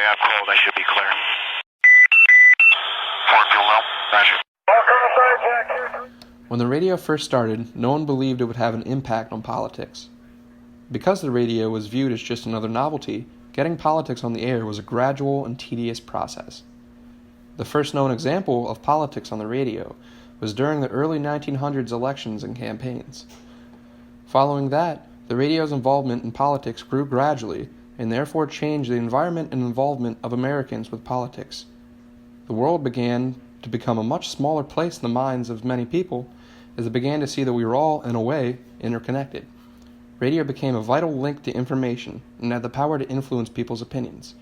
I got cold. I should be clear. Fort fuel low. Roger. When the radio first started, no one believed it would have an impact on politics. Because the radio was viewed as just another novelty, getting politics on the air was a gradual and tedious process. The first known example of politics on the radio was during the early 1900s elections and campaigns. Following that, the radio's involvement in politics grew gradually and therefore changed the environment and involvement of Americans with politics. The world began to become a much smaller place in the minds of many people as they began to see that we were all, in a way, interconnected. Radio became a vital link to information and had the power to influence people's opinions.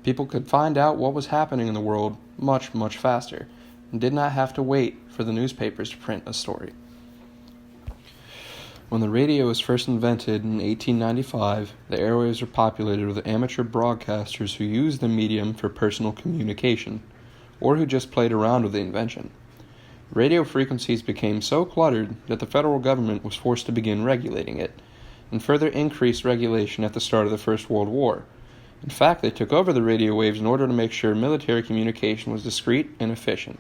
People could find out what was happening in the world much, much faster and did not have to wait for the newspapers to print a story. When the radio was first invented in 1895, the airwaves were populated with amateur broadcasters who used the medium for personal communication, or who just played around with the invention. Radio frequencies became so cluttered that the federal government was forced to begin regulating it, and further increased regulation at the start of the First World War. In fact, they took over the radio waves in order to make sure military communication was discreet and efficient.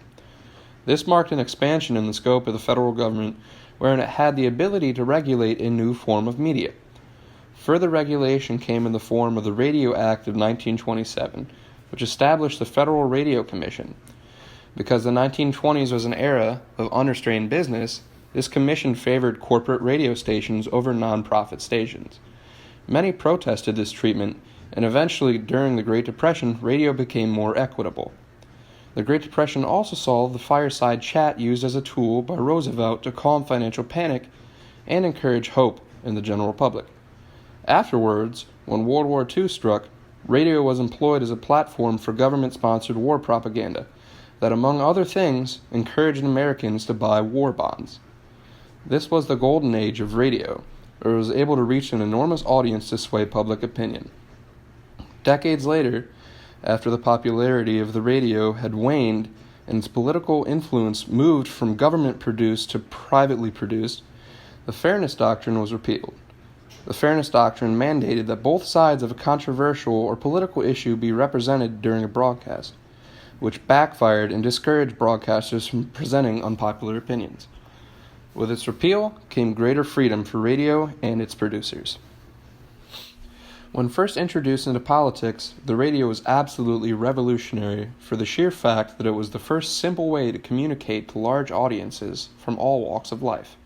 This marked an expansion in the scope of the federal government, wherein it had the ability to regulate a new form of media. Further regulation came in the form of the Radio Act of 1927, which established the Federal Radio Commission. Because the 1920s was an era of unrestrained business, this commission favored corporate radio stations over non-profit stations. Many protested this treatment, and eventually, during the Great Depression, radio became more equitable. The Great Depression also saw the fireside chat used as a tool by Roosevelt to calm financial panic and encourage hope in the general public. Afterwards, when World War II struck, radio was employed as a platform for government-sponsored war propaganda that, among other things, encouraged Americans to buy war bonds. This was the golden age of radio, where it was able to reach an enormous audience to sway public opinion. Decades later, after the popularity of the radio had waned and its political influence moved from government-produced to privately produced, the Fairness Doctrine was repealed. The Fairness Doctrine mandated that both sides of a controversial or political issue be represented during a broadcast, which backfired and discouraged broadcasters from presenting unpopular opinions. With its repeal came greater freedom for radio and its producers. When first introduced into politics, the radio was absolutely revolutionary for the sheer fact that it was the first simple way to communicate to large audiences from all walks of life.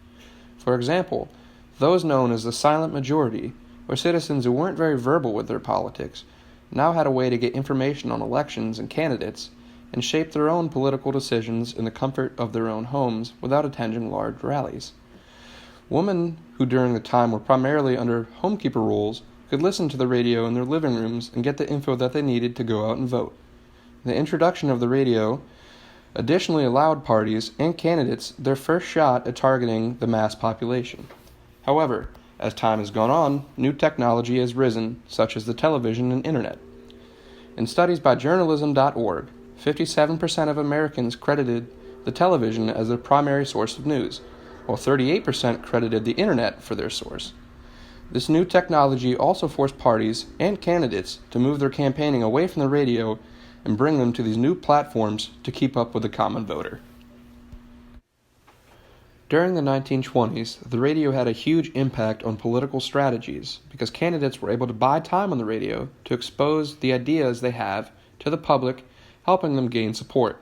For example, those known as the silent majority, or citizens who weren't very verbal with their politics, now had a way to get information on elections and candidates and shape their own political decisions in the comfort of their own homes without attending large rallies. Women who during the time were primarily under homekeeper roles could listen to the radio in their living rooms and get the info that they needed to go out and vote. The introduction of the radio additionally allowed parties and candidates their first shot at targeting the mass population. However, as time has gone on, new technology has risen, such as the television and internet. In studies by journalism.org, 57% of Americans credited the television as their primary source of news, while 38% credited the internet for their source. This new technology also forced parties and candidates to move their campaigning away from the radio and bring them to these new platforms to keep up with the common voter. During the 1920s, the radio had a huge impact on political strategies because candidates were able to buy time on the radio to expose the ideas they have to the public, helping them gain support.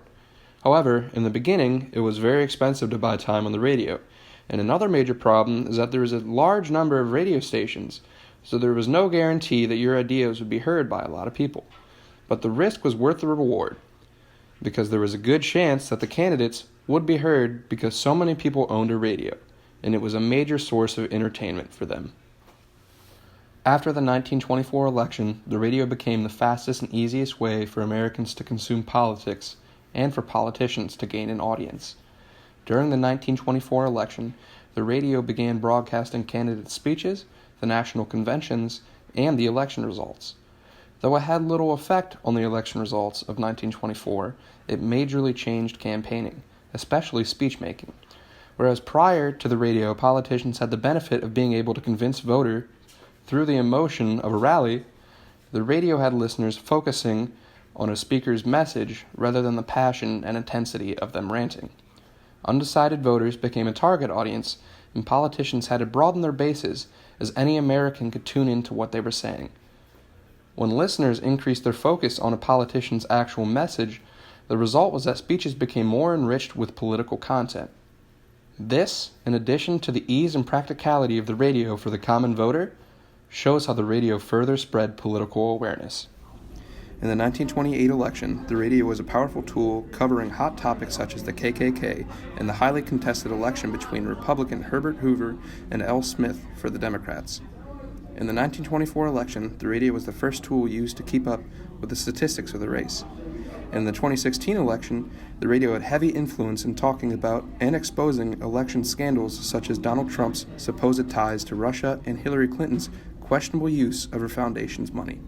However, in the beginning, it was very expensive to buy time on the radio, and another major problem is that there was a large number of radio stations, so there was no guarantee that your ideas would be heard by a lot of people. But the risk was worth the reward, because there was a good chance that the candidates would be heard because so many people owned a radio, and it was a major source of entertainment for them. After the 1924 election, the radio became the fastest and easiest way for Americans to consume politics and for politicians to gain an audience. During the 1924 election, the radio began broadcasting candidate speeches, the national conventions, and the election results. Though it had little effect on the election results of 1924, it majorly changed campaigning, especially speech-making. Whereas prior to the radio, politicians had the benefit of being able to convince voters through the emotion of a rally, The radio had listeners focusing on a speaker's message rather than the passion and intensity of them ranting. Undecided voters became a target audience, and politicians had to broaden their bases as any American could tune into what they were saying. When listeners increased their focus on a politician's actual message, the result was that speeches became more enriched with political content. This, in addition to the ease and practicality of the radio for the common voter, shows how the radio further spread political awareness. In the 1928 election, the radio was a powerful tool covering hot topics such as the KKK and the highly contested election between Republican Herbert Hoover and L. Smith for the Democrats. In the 1924 election, the radio was the first tool used to keep up with the statistics of the race. In the 2016 election, the radio had heavy influence in talking about and exposing election scandals such as Donald Trump's supposed ties to Russia and Hillary Clinton's questionable use of her foundation's money.